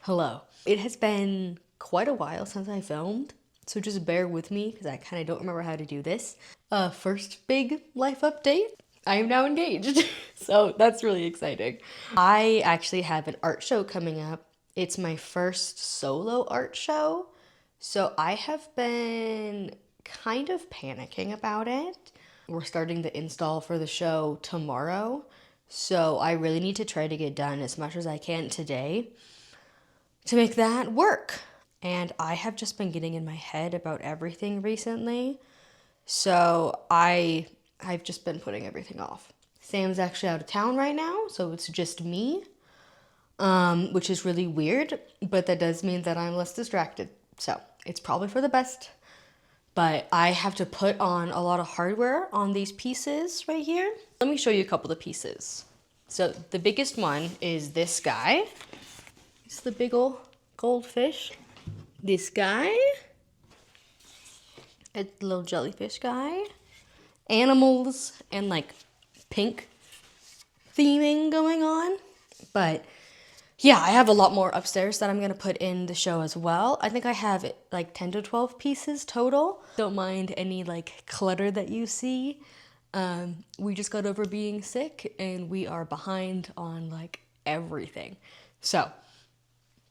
Hello. It has been quite a while since I filmed, so just bear with me because I kind of don't remember how to do this. First big life update. I am now engaged, so that's really exciting. I actually have an art show coming up. It's my first solo art show, so I have been kind of panicking about it. We're starting the install for the show tomorrow, so I really need to try to get done as much as I can today to make that work. And I have just been getting in my head about everything recently, so I've just been putting everything off. Sam's actually out of town right now, so it's just me, which is really weird, but that does mean that I'm less distracted. So it's probably for the best. But I have to put on a lot of hardware on these pieces right here. Let me show you a couple of pieces. So the biggest one is this guy. It's the big old goldfish. This guy. A little jellyfish guy. Animals and like pink theming going on. But yeah, I have a lot more upstairs that I'm gonna put in the show as well. I think I have like 10 to 12 pieces total. Don't mind any like clutter that you see. We just got over being sick and we are behind on like everything. So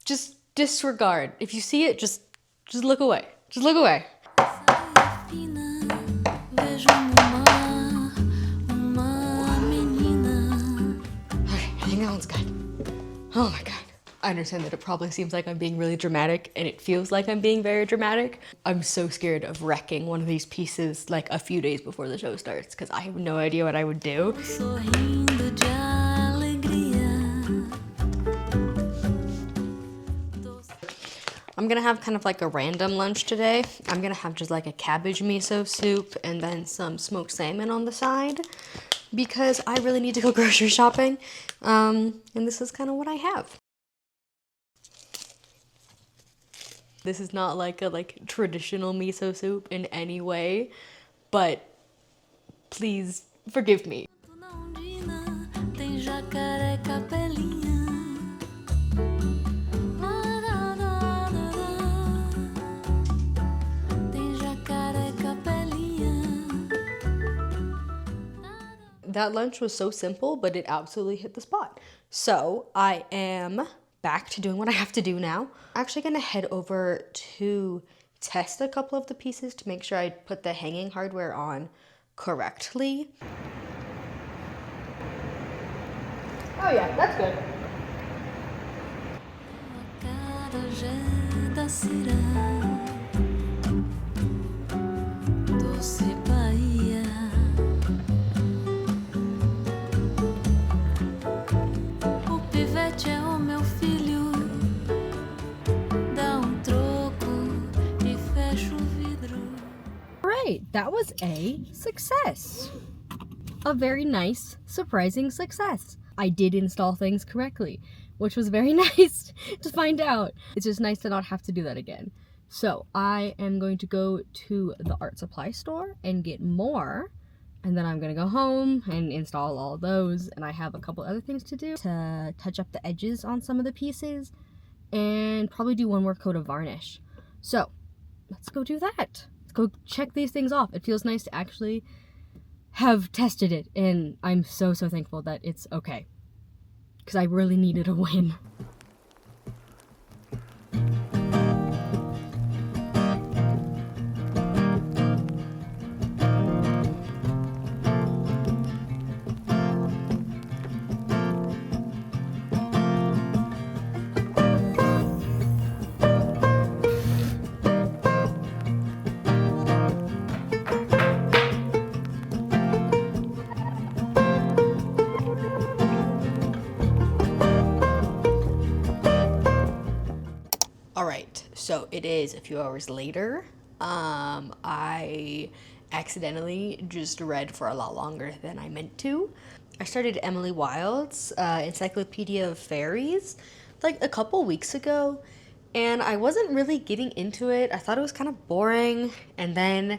just disregard. If you see it, just look away. Just look away. Okay, I think that one's good. Oh my God. I understand that it probably seems like I'm being really dramatic, and it feels like I'm being very dramatic. I'm so scared of wrecking one of these pieces like a few days before the show starts because I have no idea what I would do. I'm gonna have kind of like a random lunch today. I'm gonna have just like a cabbage miso soup and then some smoked salmon on the side because I really need to go grocery shopping. And this is kind of what I have. This is not like a traditional miso soup in any way, but please forgive me. That lunch was so simple, but it absolutely hit the spot. So I am back to doing what I have to do now. I'm actually gonna head over to test a couple of the pieces to make sure I put the hanging hardware on correctly. Oh yeah, that's good. That was a success. A very nice, surprising success. I did install things correctly, which was very nice to find out. It's just nice to not have to do that again. So I am going to go to the art supply store and get more, and then I'm gonna go home and install all those, and I have a couple other things to do to touch up the edges on some of the pieces and probably do one more coat of varnish. So let's go do that. Go check these things off. It feels nice to actually have tested it, and I'm so thankful that it's okay because I really needed a win. Alright, so it is a few hours later. I accidentally just read for a lot longer than I meant to. I started Emily Wilde's Encyclopedia of Fairies like a couple weeks ago, and I wasn't really getting into it. I thought it was kind of boring, and then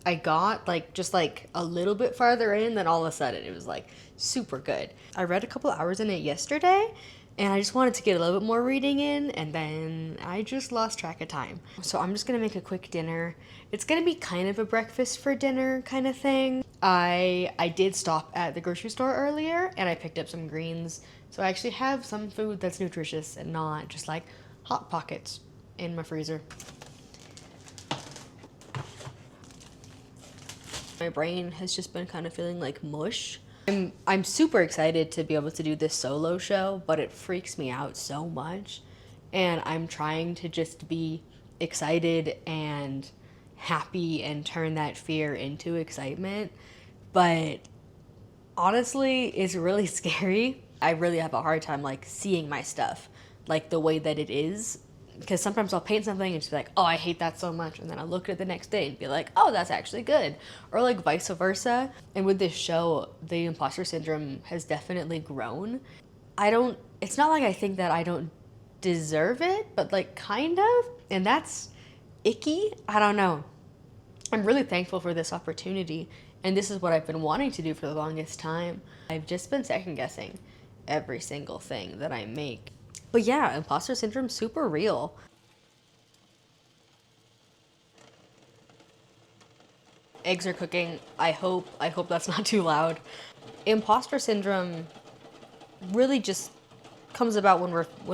I got just a little bit farther in, then all of a sudden it was like super good. I read a couple hours in it yesterday, And I just wanted to get a little bit more reading in, and then I just lost track of time. So I'm just gonna make a quick dinner. It's gonna be kind of a breakfast for dinner kind of thing. I did stop at the grocery store earlier and I picked up some greens. So I actually have some food that's nutritious and not just like Hot Pockets in my freezer. My brain has just been kind of feeling like mush. I'm super excited to be able to do this solo show, but it freaks me out so much. And I'm trying to just be excited and happy and turn that fear into excitement. But honestly, it's really scary. I really have a hard time like seeing my stuff like the way that it is. Because sometimes I'll paint something and just be like, oh, I hate that so much. And then I'll look at it the next day and be like, oh, that's actually good. Or like vice versa. And with this show, the imposter syndrome has definitely grown. It's not like I think that I don't deserve it, but like kind of. And that's icky. I don't know. I'm really thankful for this opportunity. And this is what I've been wanting to do for the longest time. I've just been second guessing every single thing that I make. But yeah, imposter syndrome, super real. Eggs are cooking. I hope that's not too loud. Imposter syndrome really just comes about when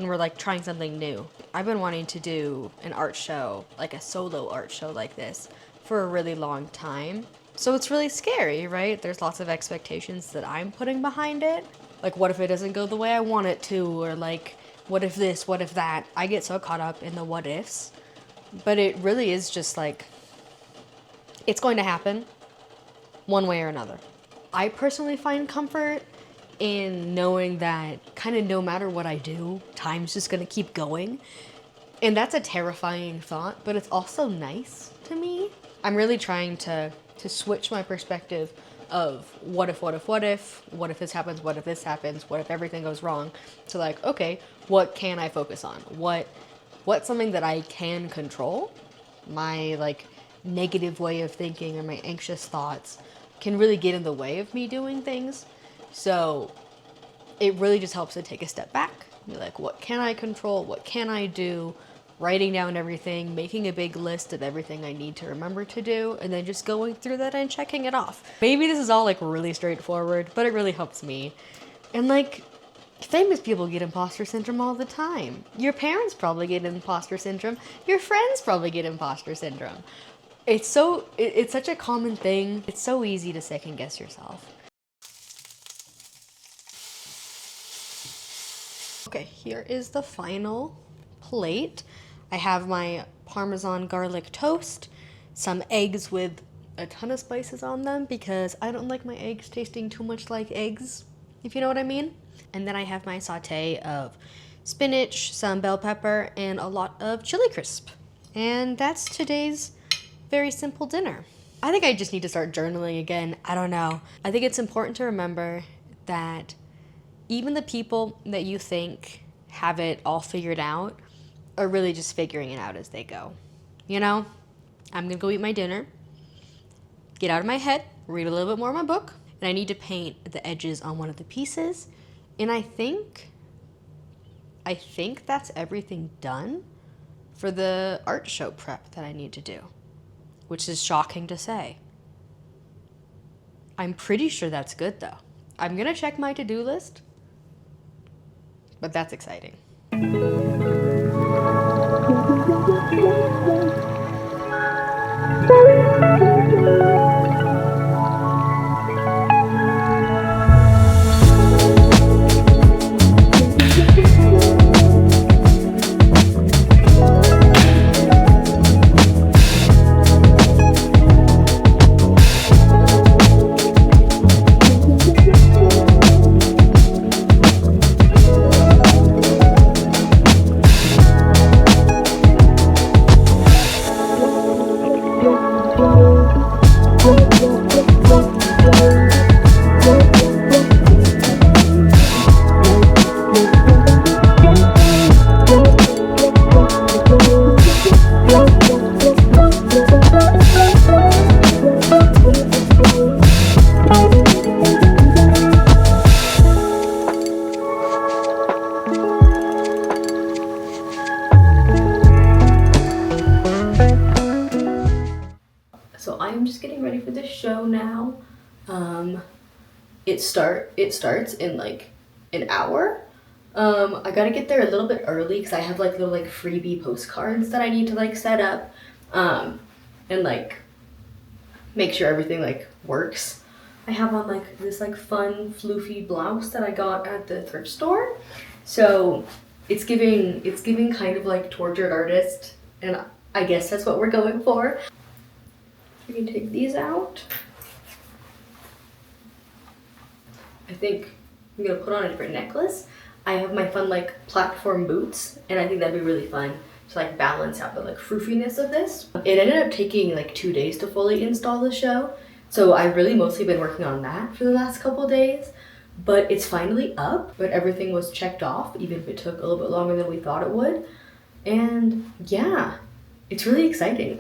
we're like trying something new. I've been wanting to do an art show, like a solo art show like this, for a really long time. So it's really scary, right? There's lots of expectations that I'm putting behind it. Like, what if it doesn't go the way I want it to? Or like, what if this, what if that? I get so caught up in the what ifs. But it really is just like, it's going to happen one way or another. I personally find comfort in knowing that kind of no matter what I do, time's just going to keep going. And that's a terrifying thought, but it's also nice to me. I'm really trying to switch my perspective of what if this happens, what if this happens, what if everything goes wrong, to like, okay, what can I focus on? What's something that I can control? My like negative way of thinking or my anxious thoughts can really get in the way of me doing things. So it really just helps to take a step back. Be like, what can I control? What can I do? Writing down everything, making a big list of everything I need to remember to do, and then just going through that and checking it off. Maybe this is all like really straightforward, but it really helps me. And like, famous people get imposter syndrome all the time. Your parents probably get imposter syndrome. Your friends probably get imposter syndrome. It's such a common thing. It's so easy to second guess yourself. Okay, here is the final plate. I have my Parmesan garlic toast, some eggs with a ton of spices on them because I don't like my eggs tasting too much like eggs, if you know what I mean. And then I have my sauté of spinach, some bell pepper, and a lot of chili crisp. And that's today's very simple dinner. I think I just need to start journaling again. I don't know. I think it's important to remember that even the people that you think have it all figured out are really just figuring it out as they go. You know, I'm gonna go eat my dinner, get out of my head, read a little bit more of my book, and I need to paint the edges on one of the pieces. And I think that's everything done for the art show prep that I need to do, which is shocking to say. I'm pretty sure that's good though. I'm gonna check my to-do list, but that's exciting. So I'm just getting ready for the show now. It starts in like an hour. I gotta get there a little bit early because I have like little like freebie postcards that I need to like set up, and like make sure everything like works. I have on like this like fun floofy blouse that I got at the thrift store, so it's giving kind of like tortured artist, and I guess that's what we're going for. We can take these out. I think I'm gonna put on a different necklace. I have my fun like platform boots, and I think that'd be really fun to like balance out the like froofiness of this. It ended up taking like 2 days to fully install the show, so I've really mostly been working on that for the last couple days. But it's finally up, but everything was checked off, even if it took a little bit longer than we thought it would. And yeah, it's really exciting.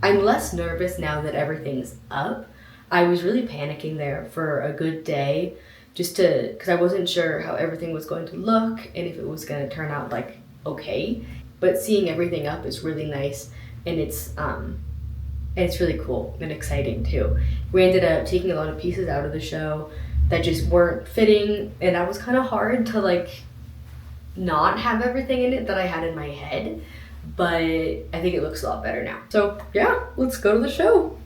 I'm less nervous now that everything's up. I was really panicking there for a good day because I wasn't sure how everything was going to look and if it was going to turn out like okay. But seeing everything up is really nice, and it's really cool and exciting too. We ended up taking a lot of pieces out of the show that just weren't fitting, and that was kind of hard to like not have everything in it that I had in my head, but I think it looks a lot better now. So yeah, let's go to the show.